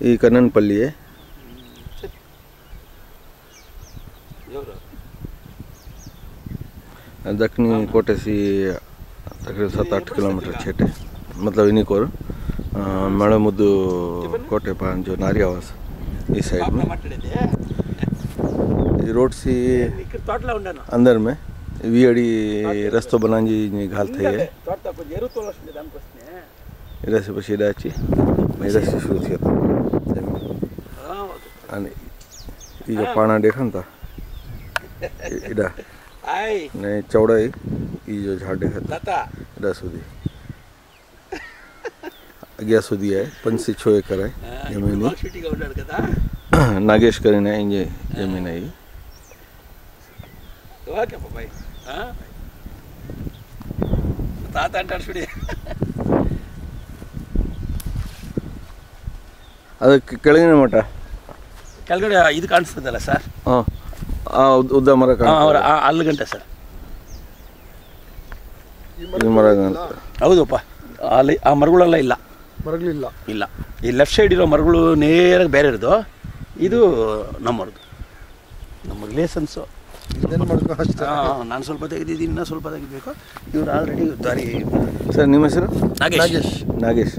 ಈ ಕನ್ನನಪಲ್ಲಿ दक्षिणी कोटे से तकरीबन 7-8 किलोमीटर छेटे मतलब इन्हीं को मड़मुद्दू कोटे पान जो नारी आवास इस साइड में रोड से अंदर में वीअड़ी रस्तो बनाजी घालते है इधर से पीछे इधर इधर से शुरू किया ये पाना देखा था इधर नहीं चौड़ाई ये जो झाड़ देखा इधर सुधी अग्या सुधी है 5-6 एकड़ है जमीन नागेश करीने ये जमीन है ಅದು ಕೆಳಗಿನ ಮಠ ಕೆಳಗಡೆ ಇದು ಕಾಣಿಸ್ತದಲ್ಲ ಸರ್ ಉದ್ದ ಮರ ಅಲ್ಲಿ ಗಂಟೆ ಸರ್ ಈ ಮರ ಹೌದಪ್ಪ ಅಲ್ಲಿ ಆ ಮರಗಳೆಲ್ಲ ಇಲ್ಲ ಇಲ್ಲ ಈ ಲೆಫ್ಟ್ ಸೈಡ್ ಇರೋ ಮರಗಳು ನೇರಾಗಿ ಬೇರೆ ಇರೋದು ಇದು ನಮ್ಮವ್ರದ್ದು ನಮ್ಮ ರಿಲೇಷನ್ಸು ನಾನು ಸ್ವಲ್ಪ ತೆಗೆದಿದ್ದೀನಿ ಇನ್ನೂ ಸ್ವಲ್ಪ ತೆಗಿಬೇಕು ಇವ್ರು ಆಲ್ರೆಡಿ ದಾರಿ ಸರ್ ನಿಮ್ಮ ಹೆಸರು ನಾಗೇಶ್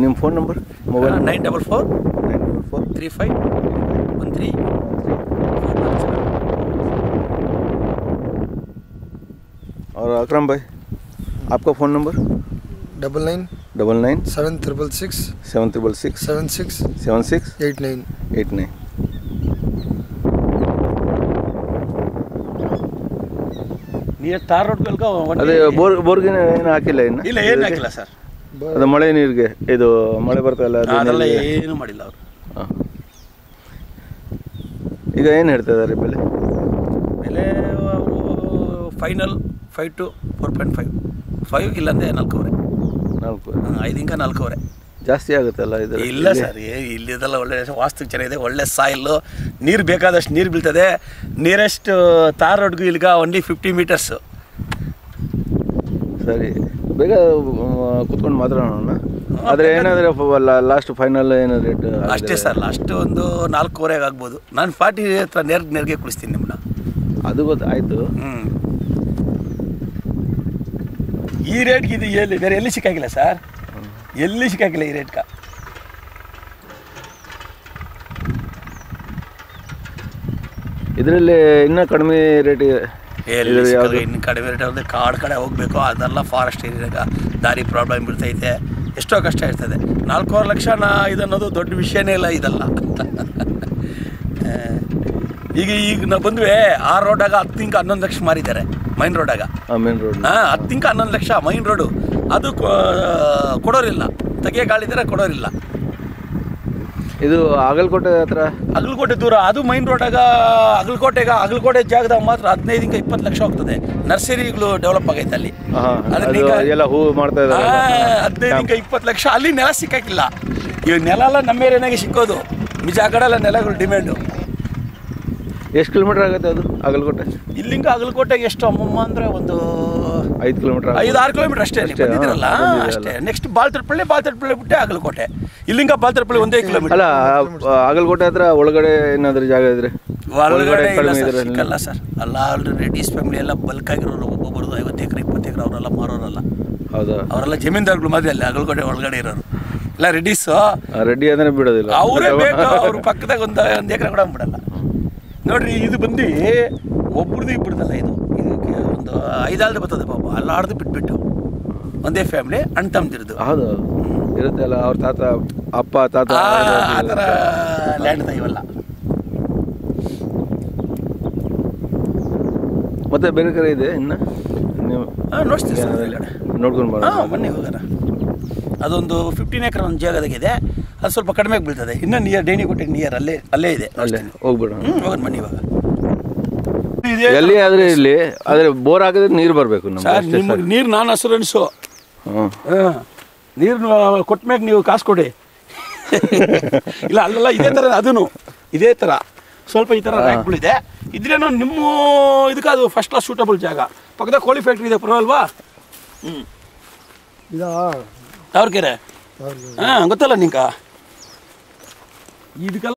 ನಿಮ್ಮ ಫೋನ್ ನಂಬರ್ ಮೊಬೈಲ್ 9443513 और अकरम भाई आपका फ़ोन नंबर 99 766 89 ನೀರು ತಾರ್ ರೋಡ್ ಅದೇ ಬೋರ್ಗಿನ ಏನು ಹಾಕಿಲ್ಲ ಇನ್ನು ಇಲ್ಲ ಏನು ಹಾಕಿಲ್ಲ ಸರ್ ಅದು ಮಳೆ ನೀರಿಗೆ ಇದು ಮಳೆ ಬರ್ತಾಯಿಲ್ಲ ಅದೆಲ್ಲ ಏನು ಮಾಡಿಲ್ಲ ಅವರು ಈಗ ಏನು ಹೇಳ್ತಾ ಇದ್ದಾರೆ ಬೆಲೆ ಫೈನಲ್ 5 to 4.5 ಇಲ್ಲಂದ್ರೆ 4 5 4 ಜಾಸ್ತಿ ಆಗುತ್ತಲ್ಲ ಇದು ಇಲ್ಲ ಸರ್ ಇಲ್ಲಿದೆಲ್ಲ ಒಳ್ಳೆ ವಾಸ್ತು ಚೆನ್ನಾಗಿದೆ ಒಳ್ಳೆ ಸಾಯಿಲು ನೀರು ಬೇಕಾದಷ್ಟು ನೀರು ಬೀಳ್ತದೆ ನಿಯರೆಸ್ಟ್ ತಾರ್ ರೋಡ್ಗೂ ಇಲ್ಲಿಗ ಓನ್ಲಿ 50 ಮೀಟರ್ಸ್ ಸರಿ ಬೇಗ ಕುತ್ಕೊಂಡು ಮಾತಾಡೋಣ ಆದರೆ ಏನಾದರೆ ಲಾಸ್ಟ್ ಫೈನಲ್ ಏನೋ ರೇಟ್ ಅಷ್ಟೇ ಸರ್ ಲಾಸ್ಟ್ ಒಂದು 4.25 ಆಗ್ಬೋದು ನಾನು 40 ಹತ್ರ ನೇರ್ಗೆ ಕುಡಿಸ್ತೀನಿ ನಿಮ್ಮನ್ನ ಅದು ಗೊತ್ತಾಯಿತು ಈ ರೇಟ್ಗೆ ಇದು ಎಲ್ಲಿ ಬೇರೆ ಎಲ್ಲಿ ಸಿಕ್ಕಾಗಿಲ್ಲ ಸರ್ ಎಲ್ಲಿ ಸಿಕ್ಕಾಗಿಲ್ಲ ಈ ರೇಟ್ಗೆ ಇದರಲ್ಲಿ ಇನ್ನೂ ಕಡಿಮೆ ರೇಟ್ ಇನ್ನು ಕಡಿಮೆ ರೇಟ್ ಅಂದರೆ ಕಾಡು ಕಡೆ ಹೋಗಬೇಕು ಅದೆಲ್ಲ ಫಾರೆಸ್ಟ್ ಏರಿಯಾಗ ದಾರಿ ಪ್ರಾಬ್ಲಮ್ ಇರ್ತೈತೆ ಎಷ್ಟೋ ಕಷ್ಟ ಇರ್ತದೆ 4.5 ಲಕ್ಷ ಇದನ್ನೋದು ದೊಡ್ಡ ವಿಷಯನೇ ಇಲ್ಲ ಇದೆಲ್ಲ ಈಗ ನಾವು ಬಂದ್ವಿ ಆ ರೋಡಾಗ 10-11 ಲಕ್ಷ ಮಾರಿದ್ದಾರೆ ಮೈನ್ ರೋಡಾಗ 10-11 ಲಕ್ಷ ಮೈನ್ ರೋಡು ಅದು ಕೊಡೋರಿಲ್ಲ ತೆಗಿಯೋಕ್ಕಾಳಿದ್ರೆ ಕೊಡೋರಿಲ್ಲ ಇದು ಆಗಲಕೋಟೆ ಹತ್ರ ಅಗಲಕೋಟೆ ದೂರ ಅದು ಮೈನ್ ರೋಡಾಗ ಅಗಲಕೋಟೆ ಜಾಗದಾಗ ಮಾತ್ರ 15-20 ಲಕ್ಷ ಹೋಗ್ತದೆ ನರ್ಸರಿಗಳು ಡೆವಲಪ್ ಆಗೈತೆ ಅಲ್ಲಿ ಹೂ ಮಾಡ್ತಾ ಇದ್ದಾರೆ 15-20 ಲಕ್ಷ ಅಲ್ಲಿ ನೆಲ ಸಿಕ್ಕಾಕಿಲ್ಲ ಇವಾಗ ನೆಲ ಎಲ್ಲ ನಮ್ಮ ಏರಿಯಾನಾಗೆ ಸಿಕ್ಕೋದು ನಿಜ ಆ ಕಡೆ ಎಲ್ಲ ನೆಲಗಳು ಡಿಮ್ಯಾಂಡು ಎಷ್ಟು ಕಿಲೋಮೀಟರ್ ಆಗುತ್ತೆ ಅದು ಆಗಲಕೋಟೆ ಇಲ್ಲಿಂದ ಆಗಲಕೋಟೆಗೆ ಎಷ್ಟು ಅಮ್ಮಮ್ಮ ಅಂದರೆ ಒಂದು 5 ಕಿಲೋಮೀಟರ್ 5-6 ಕಿಲೋಮೀಟರ್ ಅಷ್ಟೇ ಬಂದಿದ್ದೀರಲ್ಲ ಅಷ್ಟೇ ನೆಕ್ಸ್ಟ್ ಬಾಲ್ತರಪಳ್ಳಿ ಬಿಟ್ಟೆ ಆಗಲಕೋಟೆ ಇಲ್ಲಿಂದ ಬಾಲ್ತರಪಳ್ಳಿ 1 ಕಿಲೋಮೀಟರ್ ಅಲ್ಲ ಆಗಲಕೋಟೆ ಹತ್ರ ಒಳಗಡೆ ಏನಾದರೂ ಜಾಗ ಇದ್ರೆ ಒಳಗಡೆ ಸಿಕ್ಕಲ್ಲ ಸರ್ ಅಲ್ಲ ರೆಡ್ಡಿಸ್ ಫ್ಯಾಮಿಲಿ ಎಲ್ಲ ಬಲ್ಕ್ ಆಗಿರೋರು ಒಬ್ಬೊಬ್ಬರದು 50 ಎಕರೆ 20 ಎಕರೆ ಅವರೆಲ್ಲ ಮಾರೋರಲ್ಲ ಹೌದಾ ಅವರೆಲ್ಲ ಜಮೀನ್ದಾರ್ಗಳು ಮಾತ್ರ ಅಲ್ಲಿ ಆಗಲಕೋಟೆ ಒಳಗಡೆ ಇರೋರು ಇಲ್ಲ ರೆಡ್ಡಿ ಅಂದರೆ ಬಿಡೋದಿಲ್ಲ ಅವರೇ ಬೇಕು ಅವ್ರ ಪಕ್ಕದಾಗ ಒಂದು ಎಕರೆ ಕೂಡ ಬಿಡಲ್ಲ ನೋಡ್ರಿ ಇದು ಬಂದು ಒಬ್ರದ್ದು ಇಬ್ಬರದಲ್ಲ ಇದಕ್ಕೆ ಒಂದು 5-6 ಬರ್ತದೆ ಪಾಪ ಅಲ್ಲಾಡ್ದು ಬಿಟ್ಬಿಟ್ಟು ಒಂದೇ ಫ್ಯಾಮಿಲಿ ಅಣ್ಣ ತಮ್ಮದಿರ್ದು ಹೌದು ಇರುತ್ತೆ ಅಲ್ಲ ಅವ್ರ ಅಪ್ಪ ತಾತ ಆ ಥರ ಲ್ಯಾಂಡ್ ಇವೆಲ್ಲ ಮತ್ತೆ ಬೇರೆ ಕಡೆ ಇದೆ ಇನ್ನು ನೀವು ನೋಡ್ತೀವಿ ಸರ್ ನೋಡ್ಕೊಂಡು ಬನ್ನಿ ಹೋಗೋಣ ಅದೊಂದು 15 ಎಕರೆ ಒಂದು ಜಾಗದಾಗಿದೆ ಅದು ಸ್ವಲ್ಪ ಕಡಿಮೆ ಬೀಳ್ತದೆ ಇನ್ನೂ ಡೇಣಿಕೋಟೆಗೆ ನಿಯರ್ ಅಲ್ಲೇ ಇದೆ ಹೋಗ್ಬಿಡ ಹೋಗೋಣ ಬನ್ನಿ ಇವಾಗ ಎಲ್ಲಿ ಆದರೆ ಇಲ್ಲಿ ಆದರೆ ಬೋರ್ ಹಾಕಿದ್ರೆ ನೀರು ಬರಬೇಕು ನೀರು ನಾನು ಅಸುರೆನ್ಸು ನೀರು ಕೊಟ್ಟ ಮ್ಯಾಗ ನೀವು ಕಾಸು ಕೊಡಿ ಇಲ್ಲ ಅಲ್ಲೆಲ್ಲ ಇದೇ ಥರ ಅದೂ ಇದೇ ಥರ ಸ್ವಲ್ಪ ಈ ಥರ ರ್ಯಾಕ್ಗಳಿದೆ. ಇದ್ರೇನೋ ನಿಮ್ಮ ಇದಕ್ಕೆ ಅದು ಫಸ್ಟ್ ಕ್ಲಾಸ್ ಸೂಟಬಲ್ ಜಾಗ. ಪಕ್ಕದ ಕೋಳಿ ಫ್ಯಾಕ್ಟ್ರಿ ಇದೆ, ಪರವಾಗಿಲ್ವಾ? ತಾವರ್ಕೆರೆ, ಹಾಂ ಗೊತ್ತಲ್ಲ ನಿಂಕ ಇದಕ್ಕೆಲ್ಲ